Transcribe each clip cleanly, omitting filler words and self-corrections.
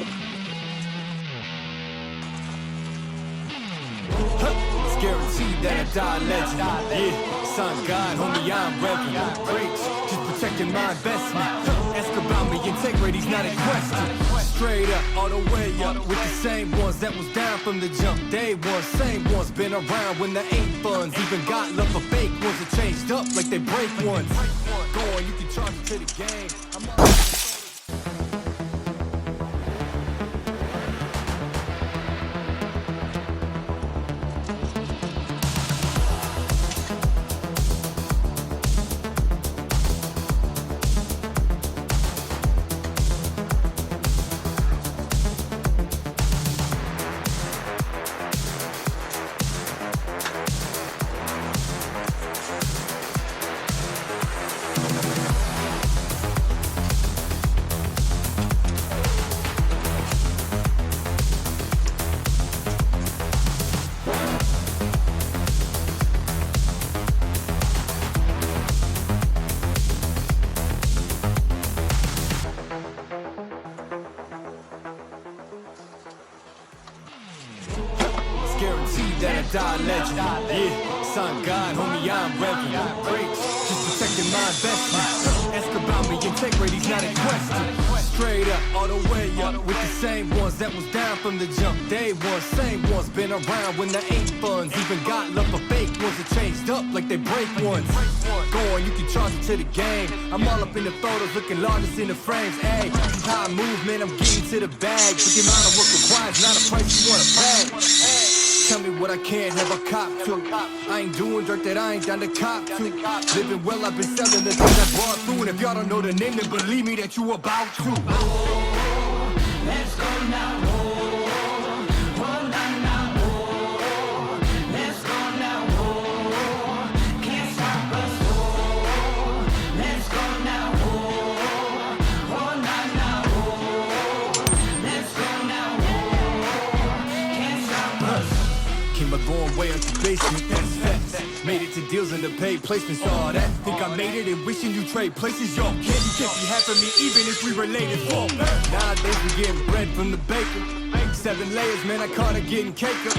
It's guaranteed that I die a legend. Yeah, son God, homie, I'm reverend. Preach, just protecting my investment. Ask about me, integrity's not in question. Straight up, all the way up, with the same ones that was down from the jump. Day one, same ones been around when there ain't funds. Even got love for fake ones that changed up like they break ones. Go on, you can charge it to the game. Guaranteed that I die a legend. Yeah, son God, homie, I'm reverend. Preach, just protecting my investment. Ask about me, integrity's not in question. Straight up, all the way up, with the same ones that was down from the jump. Day one, same ones been around when there ain't funds. Even got love for fake ones that changed up like they break ones. Go on, you can charge it to the game. I'm all up in the photos, looking largest in the frames. Ayy, how I move, man, I'm getting to the bag. But the amount of work required is not a price you wanna pay. Tell me what I can't have a cop to. I ain't doing dirt that I ain't down to cop to. Living well, I've been selling the things I brought through. And if y'all don't know the name, then believe me that you about to. Let's go now. Came a long way up the basement, that's facts. Made it to deals and the paid placements, all that. Think I made it and wishing you trade places, yo. You can't be half of me even if we related. Whoa. Nowadays we getting bread from the baker. 7 layers, man, I caught her getting cake up.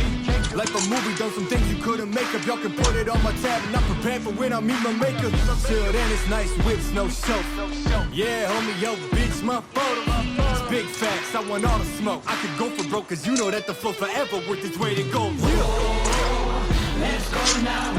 Like a movie, done some things you couldn't make up. Y'all can put it on my tab and I'm prepared for when I meet my maker. Till then it's nice whips, no show. Yeah, homie, yo, bitch, my photo. It's big facts, I want all the smoke. I could go for broke, cause you know that the flow forever worth its weight in gold. Yeah. Let's go now.